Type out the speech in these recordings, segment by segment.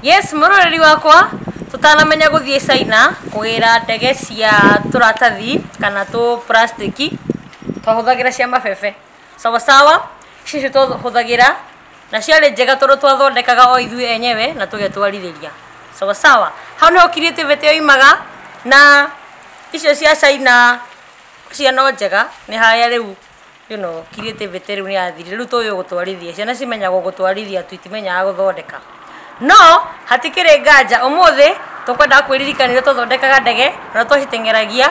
Yes, mũroreri wakwa tũtanamenya gũthiĩ China kũgĩra ndege cia tũratathi kana tũ plastic twahũthagĩra cia mabebe sawa sawa. Ici cio tũhũthagĩra na ciarĩ njega tondũ twathondekaga o ithuĩ enyewe na tũgetwarithĩria sawa sawa. Hau nĩho creativity yoimaga na icio cia China cia no njega nĩ haya rĩu creativity rĩu nĩ yathirire, rĩu tũĩ gũtwarithia, ciana cimenyagwo gũtwarithia tu itimenyaga gũthondeka. No hatikĩrĩ nganja ũmũthĩ tũkwenda kwĩririkanĩra tũthondekaga ndege na twaciteng'eragia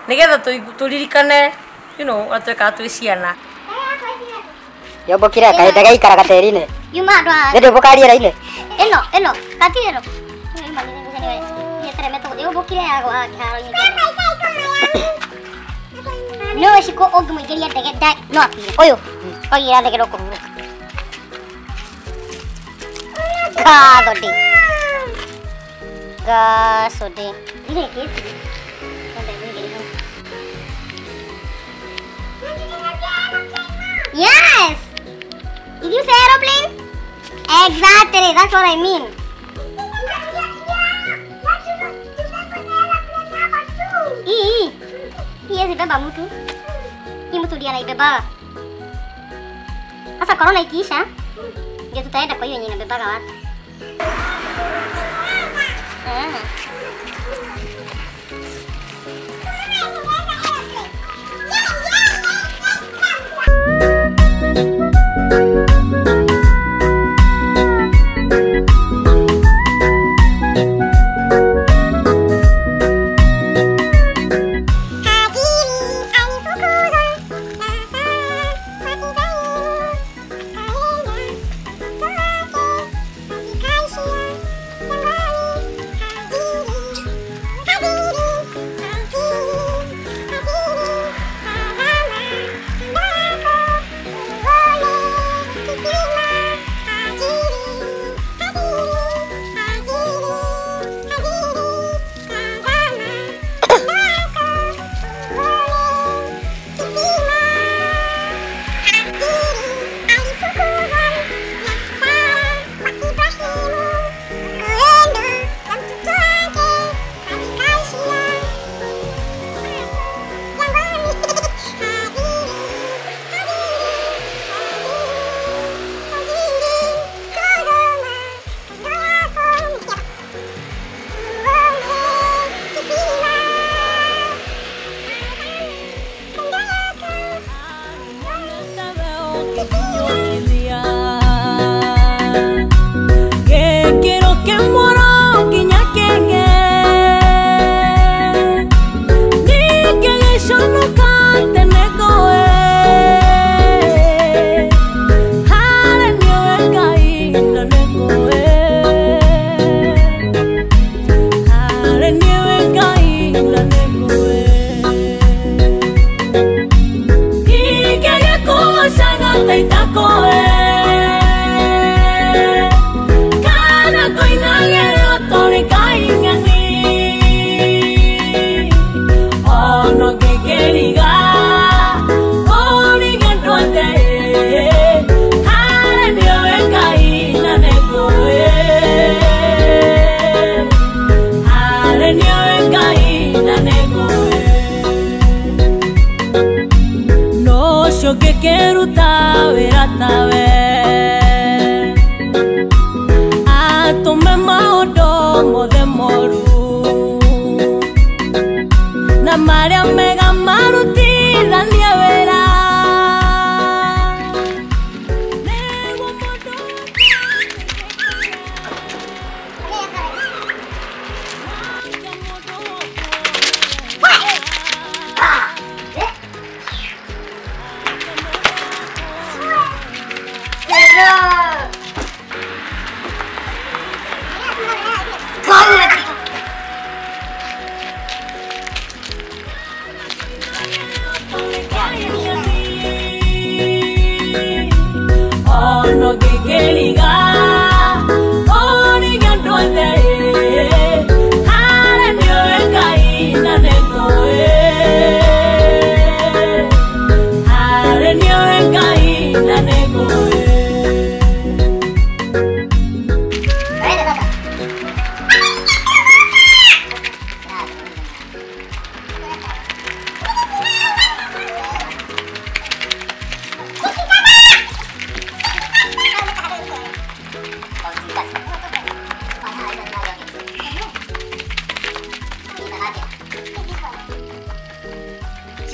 nĩgetha tũririkane twekaga twĩ ciana. Yombokire kahinda gaikara gateri-inĩ Yuma andũ a nĩ ndĩmbũkariĩra-inĩ ĩno katigĩro yombokire yagwa kĩharo-inĩ no ciko ũngĩmũingĩria ndege no akire ũyũ oigĩra ndege no kũhurũka gathode Yes! Did you say aeroplane? Exactly, that's what I mean. Hii zibeba mtu. Hii mtu ndiye anaibeba. Sasa corona ikiisha ndio tutaenda kwa hiyo yenye inabebaga watu.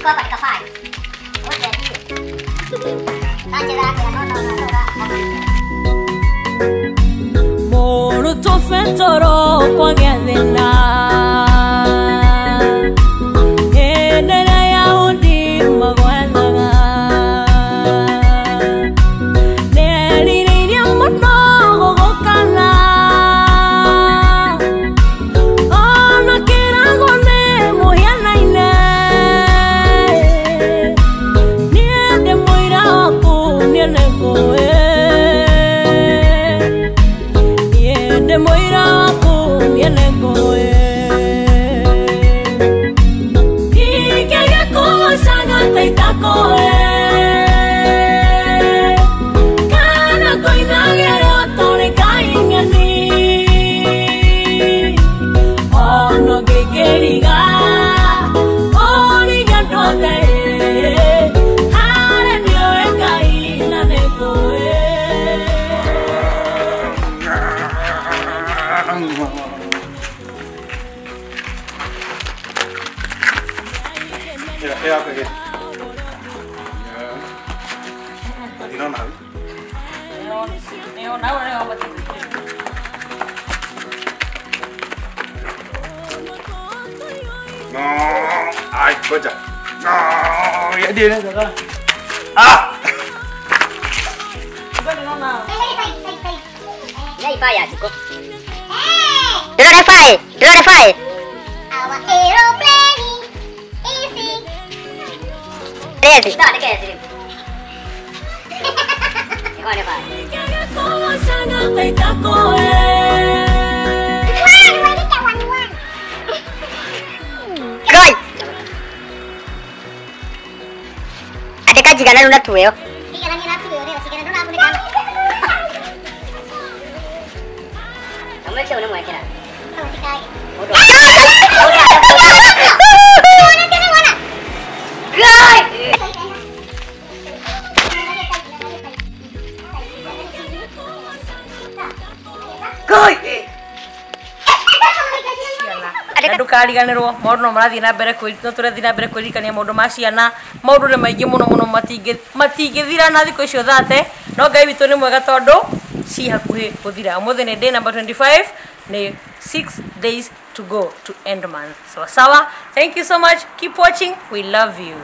Chukua hapa nikafai. Wote ndio. Acha zako no. Moro to fetoro kwa gethina. Endera ya undi magwethaga. Neririria muno gugukana. Ona kirago ne muhianaine. Niende muira waku niene ngoe. Niende muira waku niene ngoe. Ikege kumusanga taitakoe. Kana koinagere otore kaingani. Ono gigeriga. Origa ndothe. Hare nioe kaina negoe. Ya, pergi. Di mana? Neo bati. No, ay, baca. No, ya dia nih, kakak. Ah, Lei fai Asico. Hey! Dove fai? Our aeroplane easy. Resi. No, ne che è? E come fai? Koi. Ada kaji kanan una tuyo. Sige lang yun ako yun. Sige na doon ako nila. Kamu siya una mo kira. Oh, sige. Udah. Wala ka na, wala. Koi. Koi. Na ndukariganirwo maundu no marathii na mbere no turathii na mbere kwirikania maundu ma ciana maundu ni maingi muno matingithira na thiku icio thate no Ngai witu ni mwega tondu ci hakuhi guthira umuthi ni day number 25 ni 6 days to go to end month. Sawa. Thank you so much, keep watching, we love you.